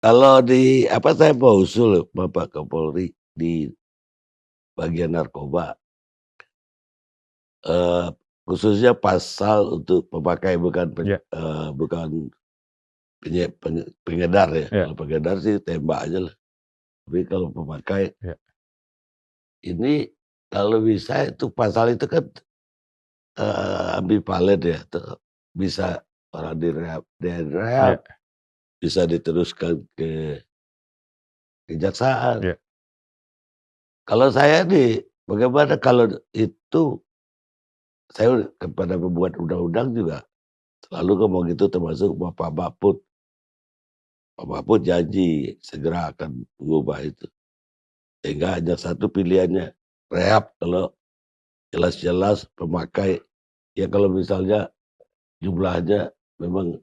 Kalau di apa, saya mau usul Bapak Kapolri di bagian narkoba, eee, khususnya pasal untuk pemakai Ya, bukan pengedar ya. ya, Kalau pengedar sih tembak aja lah, tapi kalau pemakai ya, ini kalau bisa itu pasal itu kan, ambivalen ya, bisa orang direhab, ya, bisa diteruskan ke kejaksaan. ya. Kalau saya nih, bagaimana kalau itu saya kepada pembuat undang-undang juga selalu ngomong gitu termasuk Bapak Mahfud. Pak Mahfud janji segera akan mengubah itu. Sehingga hanya satu pilihannya, rehab kalau jelas-jelas pemakai ya kalau misalnya jumlahnya memang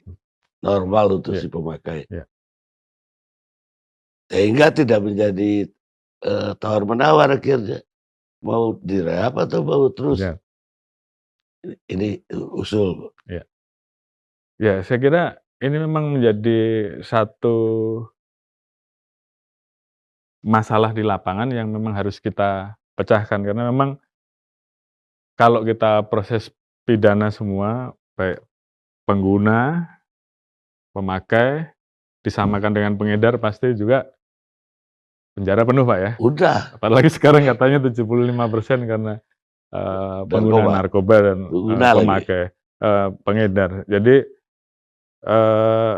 normal untuk Ya, si pemakai. ya. Sehingga tidak menjadi, tawar-menawar akhirnya, mau direhab atau mau terus Benar, ini usul. ya. Ya, saya kira ini memang menjadi satu masalah di lapangan yang memang harus kita pecahkan, karena memang kalau kita proses pidana semua, baik pengguna, pemakai, disamakan dengan pengedar, pasti juga penjara penuh, Pak, ya. Udah, Apalagi sekarang katanya 75% karena, pengguna narkoba, narkoba dan, pengguna lagi. pemakai, pengedar. Jadi, eee,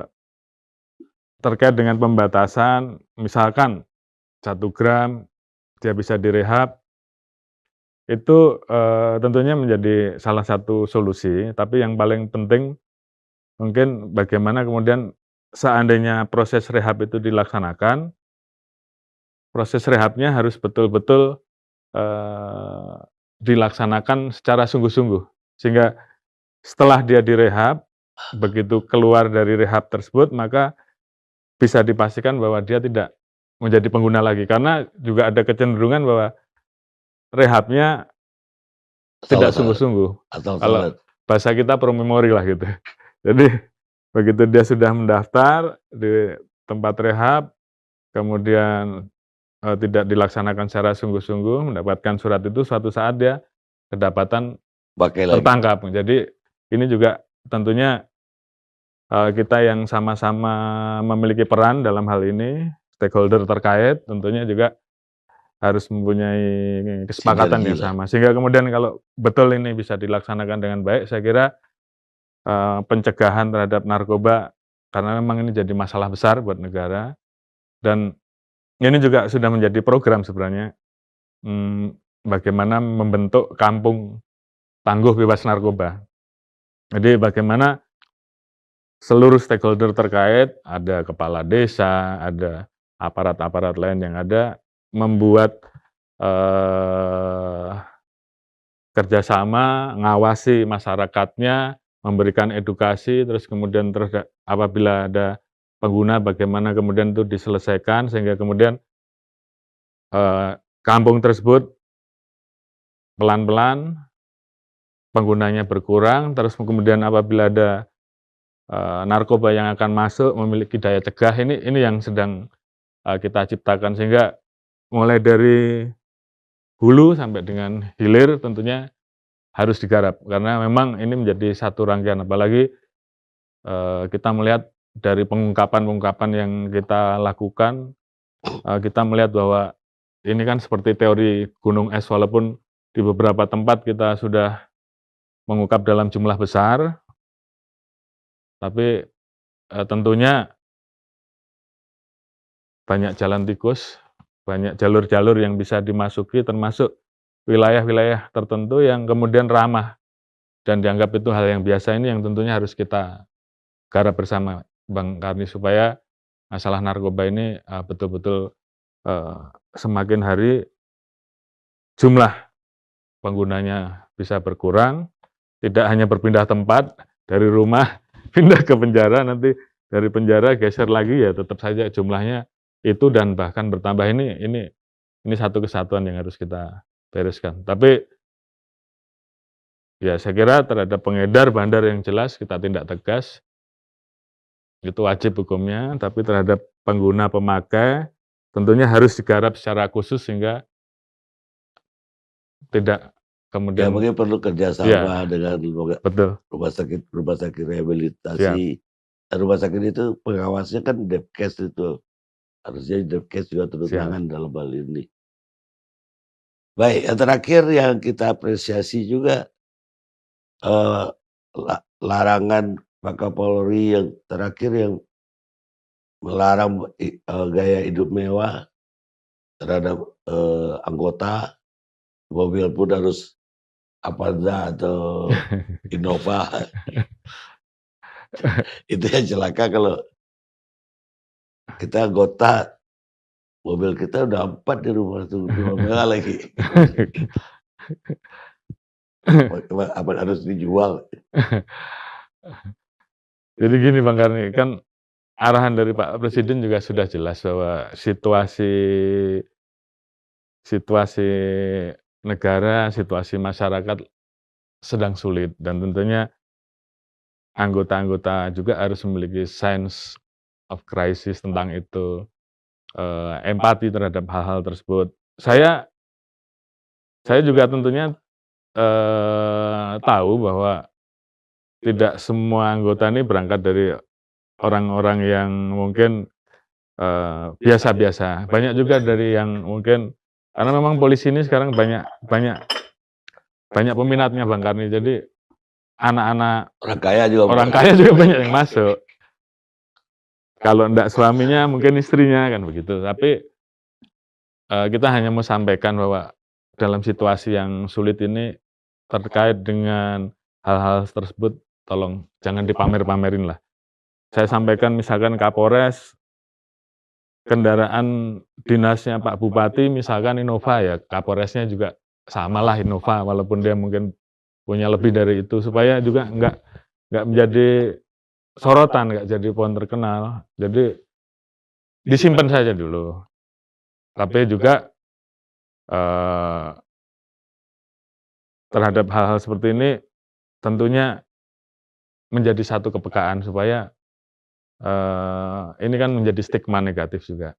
terkait dengan pembatasan, misalkan 1 gram dia bisa direhab, itu, tentunya menjadi salah satu solusi, tapi yang paling penting mungkin bagaimana kemudian seandainya proses rehab itu dilaksanakan, proses rehabnya harus betul-betul, eee, dilaksanakan secara sungguh-sungguh. Sehingga setelah dia direhab, begitu keluar dari rehab tersebut, maka bisa dipastikan bahwa dia tidak menjadi pengguna lagi. Karena juga ada kecenderungan bahwa rehabnya tidak Salah-salah, sungguh-sungguh. Kalau asal-asalan. bahasa kita pro memori lah gitu. Jadi begitu dia sudah mendaftar di tempat rehab, kemudian, tidak dilaksanakan secara sungguh-sungguh, mendapatkan surat itu, suatu saat dia kedapatan Pakai lagi. tertangkap. Jadi ini juga tentunya, kita yang sama-sama memiliki peran dalam hal ini, stakeholder terkait tentunya juga harus mempunyai kesepakatan Sinergi yang lah. sama. Sehingga kemudian kalau betul ini bisa dilaksanakan dengan baik, saya kira, pencegahan terhadap narkoba, karena memang ini jadi masalah besar buat negara, dan ini juga sudah menjadi program sebenarnya, bagaimana membentuk kampung tangguh bebas narkoba. Jadi bagaimana seluruh stakeholder terkait, ada kepala desa, ada aparat-aparat lain yang ada, membuat, eee, kerjasama, ngawasi masyarakatnya, memberikan edukasi, terus kemudian apabila ada pengguna bagaimana kemudian itu diselesaikan, sehingga kemudian, kampung tersebut pelan-pelan penggunanya berkurang, terus kemudian apabila ada, narkoba yang akan masuk memiliki daya cegah, ini yang sedang, kita ciptakan. Sehingga mulai dari hulu sampai dengan hilir tentunya harus digarap, karena memang ini menjadi satu rangkaian. Apalagi, kita melihat dari pengungkapan-pengungkapan yang kita lakukan, kita melihat bahwa ini kan seperti teori gunung es, walaupun di beberapa tempat kita sudah mengungkap dalam jumlah besar, tapi, tentunya banyak jalan tikus, banyak jalur-jalur yang bisa dimasuki, termasuk wilayah-wilayah tertentu yang kemudian ramah dan dianggap itu hal yang biasa, ini yang tentunya harus kita garap bersama, Bang Karni, supaya masalah narkoba ini, betul-betul, eee, semakin hari jumlah penggunanya bisa berkurang, tidak hanya berpindah tempat, dari rumah pindah ke penjara, nanti dari penjara geser lagi, ya tetap saja jumlahnya itu dan bahkan bertambah. Ini satu kesatuan yang harus kita bereskan. Tapi, ya saya kira terhadap pengedar bandar yang jelas kita tindak tegas, itu wajib hukumnya, tapi terhadap pengguna pemakai tentunya harus digarap secara khusus sehingga tidak Ya kemudian mungkin perlu ya, kerjasama dengan betul, rumah sakit siap. rehabilitasi. Rumah sakit itu pengawasnya kan Depkes itu. Harusnya Depkes juga turun Siap. tangan dalam hal ini. Baik, yang terakhir yang kita apresiasi juga larangan Pak Kapolri yang terakhir yang melarang gaya hidup mewah terhadap anggota, mobil pun harus Avanza atau Innova. Itu yang celaka kalau kita anggota, mobil kita udah 4 di rumah tuh, 2 mewah lagi. Apa harus dijual? Jadi gini Bang Karni, kan arahan dari Pak Presiden juga sudah jelas bahwa situasi negara, situasi masyarakat sedang sulit dan tentunya anggota-anggota juga harus memiliki sense of crisis tentang itu, empati terhadap hal-hal tersebut. Saya juga tentunya, tahu bahwa tidak semua anggota ini berangkat dari orang-orang yang mungkin, biasa-biasa. Banyak juga dari yang mungkin karena memang polisi ini sekarang banyak peminatnya Bang Karni. Jadi anak-anak orang kaya juga banyak yang masuk. Kalau enggak suaminya mungkin istrinya kan begitu. Tapi, kita hanya mau sampaikan bahwa dalam situasi yang sulit ini terkait dengan hal-hal tersebut tolong jangan dipamer-pamerin lah. Saya sampaikan misalkan Kapolres, kendaraan dinasnya Pak Bupati misalkan Innova ya, Kapolresnya juga samalah Innova walaupun dia mungkin punya lebih dari itu supaya juga enggak menjadi sorotan, enggak jadi pohon terkenal. Jadi disimpan saja dulu. Tapi juga terhadap hal-hal seperti ini tentunya menjadi satu kepekaan supaya ini kan menjadi stigma negatif juga.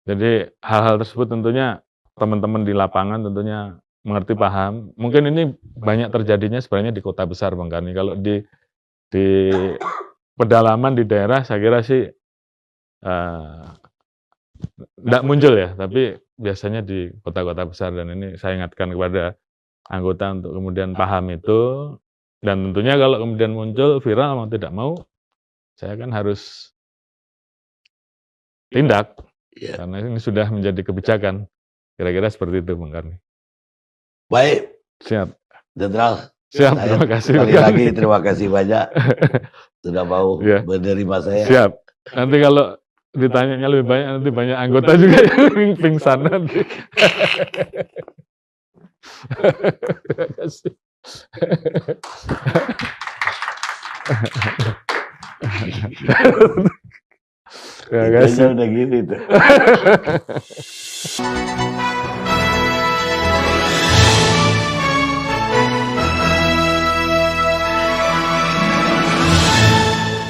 Jadi hal-hal tersebut tentunya teman-teman di lapangan tentunya mengerti, paham. Mungkin ini banyak terjadinya sebenarnya di kota besar Bang Karni. Kalau di pedalaman di daerah saya kira sih enggak muncul ya, tapi biasanya di kota-kota besar dan ini saya ingatkan kepada anggota untuk kemudian paham itu dan tentunya kalau kemudian muncul viral mau tidak mau saya kan harus tindak karena ini sudah menjadi kebijakan. Kira-kira seperti itu Bang Karni. Baik. Siap. Jenderal. Siap, terima kasih. Sekali lagi terima kasih banyak sudah mau menerima saya. Siap. Nanti kalau ditanyanya lebih banyak nanti banyak anggota juga yang pingsan nanti. Terima kasih. Terima kasih. Udah gini tuh.